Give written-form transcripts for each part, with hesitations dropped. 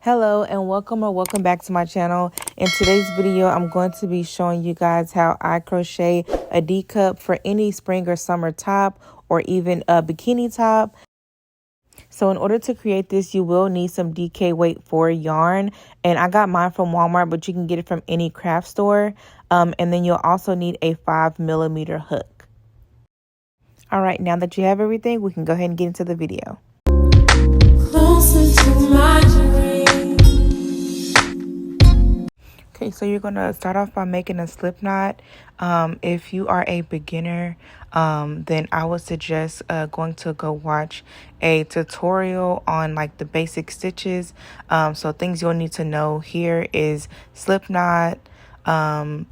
Hello and welcome back to my channel. In today's video, I'm going to be showing you guys how I crochet a D cup for any spring or summer top or even a bikini top. So in order to create this, you will need some DK weight 4 yarn, and I got mine from Walmart, but you can get it from any craft store. And then you'll also need a 5mm hook. All right, now that you have everything, we can go ahead and get into the video. Closer to my dream. Okay, so you're going to start off by making a slip knot. If you are a beginner, then I would suggest going to go watch a tutorial on like the basic stitches. So things you'll need to know here is slip knot,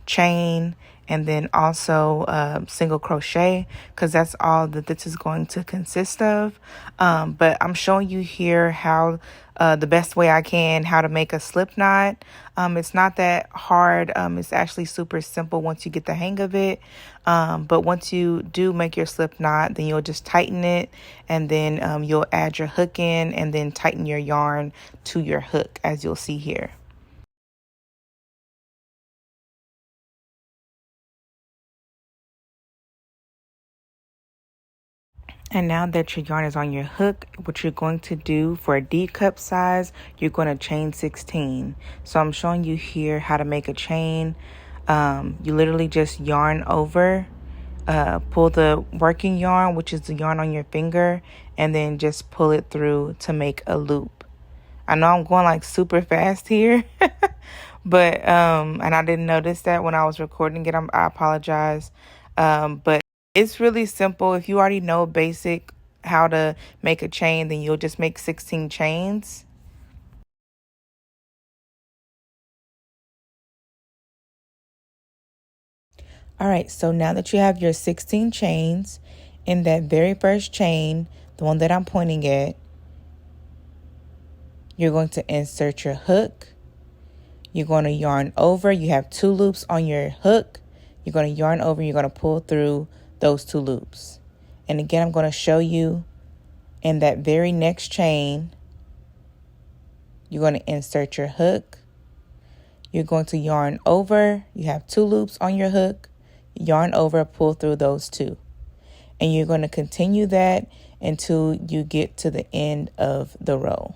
chain, and then also single crochet, because that's all that this is going to consist of. But I'm showing you here how the best way I can how to make a slip knot. It's not that hard. It's actually super simple once you get the hang of it. But once you do make your slip knot, then you'll just tighten it, and then you'll add your hook in and then tighten your yarn to your hook, as you'll see here. And now that your yarn is on your hook, what you're going to do for a D cup size, you're going to chain 16. So I'm showing you here how to make a chain. You literally just yarn over, pull the working yarn, which is the yarn on your finger, and then just pull it through to make a loop. I know I'm going like super fast here, but and I didn't notice that when I was recording it. I apologize. But it's really simple. If you already know basic how to make a chain, then you'll just make 16 chains. All right, so now that you have your 16 chains, in that very first chain, the one that I'm pointing at, you're going to insert your hook. You're going to yarn over. You have 2 loops on your hook. You're going to yarn over. You're going to pull through those 2 loops. And again, I'm going to show you in that very next chain, you're going to insert your hook. You're going to yarn over. You have 2 loops on your hook. Yarn over, pull through those 2. And you're going to continue that until you get to the end of the row.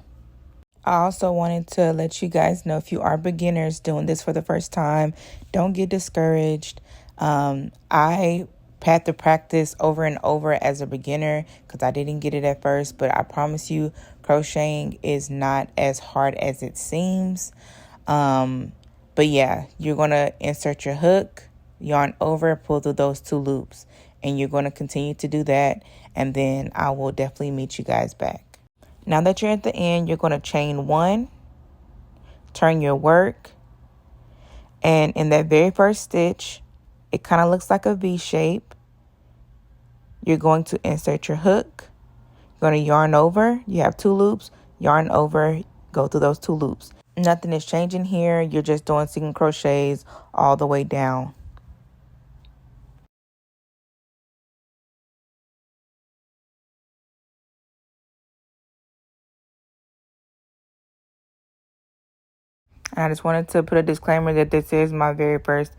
I also wanted to let you guys know, if you are beginners doing this for the first time, don't get discouraged. I had to practice over and over as a beginner because I didn't get it at first, but I promise you crocheting is not as hard as it seems. But yeah, you're going to insert your hook, yarn over, pull through those 2 loops, and you're going to continue to do that, and then I will definitely meet you guys back. Now that you're at the end, you're going to chain 1, turn your work, and in that very first stitch, it kind of looks like a V shape. You're going to insert your hook. You're going to yarn over. You have 2 loops. Yarn over. Go through those 2 loops. Nothing is changing here. You're just doing single crochets all the way down. And I just wanted to put a disclaimer that this is my very first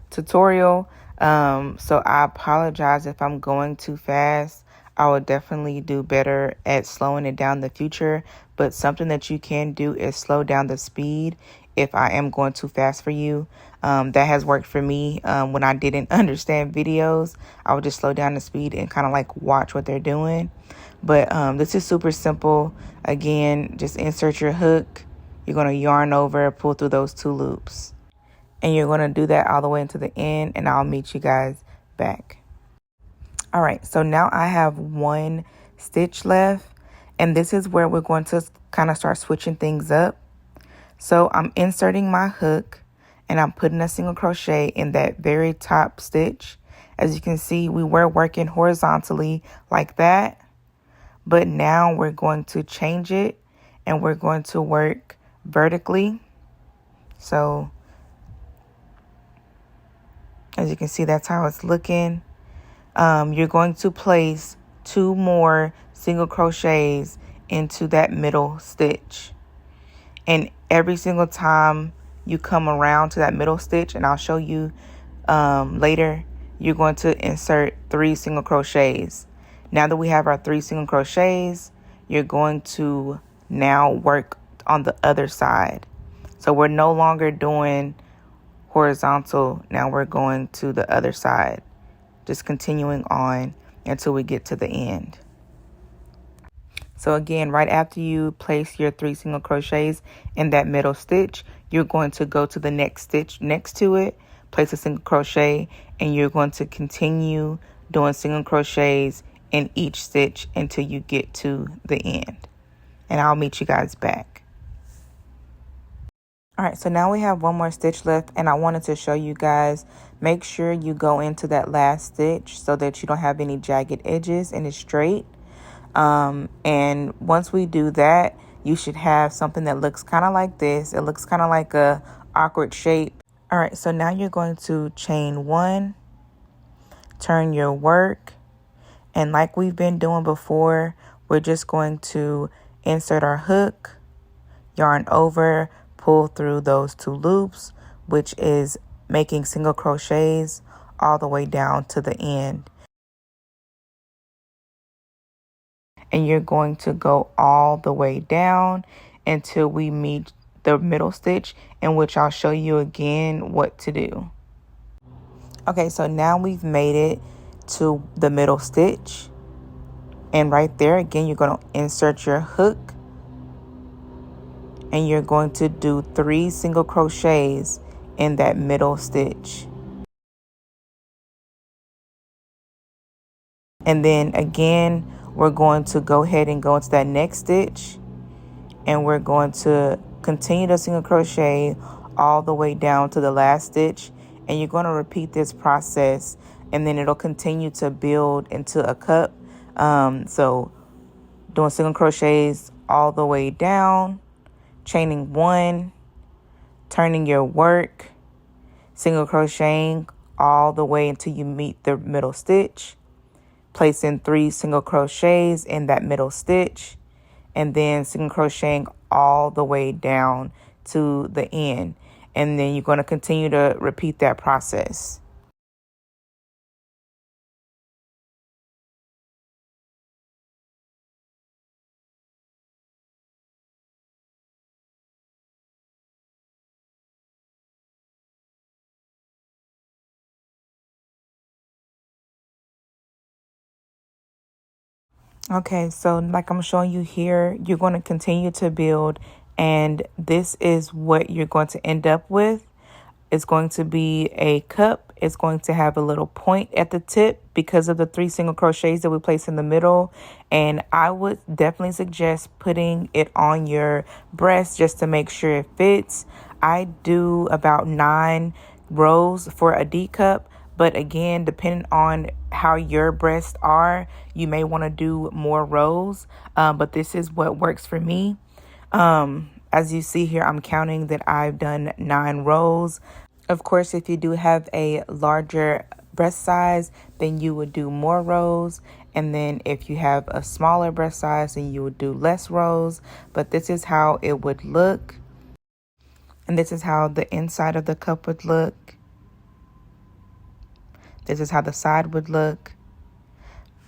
tutorial. So I apologize if I'm going too fast. I will definitely do better at slowing it down in the future. But something that you can do is slow down the speed if I am going too fast for you. That has worked for me when I didn't understand videos. I would just slow down the speed and kind of like watch what they're doing. But this is super simple. Again, just insert your hook. You're going to yarn over, pull through those 2 loops. And you're going to do that all the way into the end, and I'll meet you guys back. All right, so now I have 1 stitch left, and this is where we're going to kind of start switching things up. So I'm inserting my hook, and I'm putting a single crochet in that very top stitch. As you can see, we were working horizontally like that, but now we're going to change it, and we're going to work vertically. So as you can see, that's how it's looking. You're going to place 2 more single crochets into that middle stitch. And every single time you come around to that middle stitch, and I'll show you later, you're going to insert 3 single crochets. Now that we have our 3 single crochets, you're going to now work on the other side. So we're no longer doing horizontal. Now we're going to the other side, just continuing on until we get to the end. So again, right after you place your 3 single crochets in that middle stitch, you're going to go to the next stitch next to it, place a single crochet, and you're going to continue doing single crochets in each stitch until you get to the end. And I'll meet you guys back. All right, so now we have one more stitch left, and I wanted to show you guys, make sure you go into that last stitch so that you don't have any jagged edges and it's straight. And once we do that, you should have something that looks kind of like this. It looks kind of like a awkward shape. All right, so now you're going to chain 1, turn your work, and like we've been doing before, we're just going to insert our hook, yarn over, pull through those 2 loops, which is making single crochets all the way down to the end. And you're going to go all the way down until we meet the middle stitch, in which I'll show you again what to do. Okay, so now we've made it to the middle stitch, and right there again you're going to insert your hook, and you're going to do 3 single crochets in that middle stitch. And then again, we're going to go ahead and go into that next stitch, and we're going to continue the single crochet all the way down to the last stitch. And you're going to repeat this process, and then it'll continue to build into a cup. So doing single crochets all the way down, chaining 1, turning your work, single crocheting all the way until you meet the middle stitch, placing 3 single crochets in that middle stitch, and then single crocheting all the way down to the end. And then you're going to continue to repeat that process. Okay, so like I'm showing you here, you're going to continue to build, and this is what you're going to end up with. It's going to be a cup. It's going to have a little point at the tip because of the 3 single crochets that we place in the middle. And I would definitely suggest putting it on your breast just to make sure it fits. I do about 9 rows for a D cup. But again, depending on how your breasts are, you may want to do more rows. But this is what works for me. As you see here, I'm counting that I've done 9 rows. Of course, if you do have a larger breast size, then you would do more rows. And then if you have a smaller breast size, then you would do less rows. But this is how it would look. And this is how the inside of the cup would look. This is how the side would look.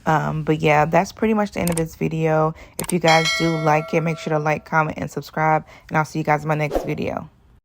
But yeah, that's pretty much the end of this video. If you guys do like it, make sure to like, comment, and subscribe. And I'll see you guys in my next video.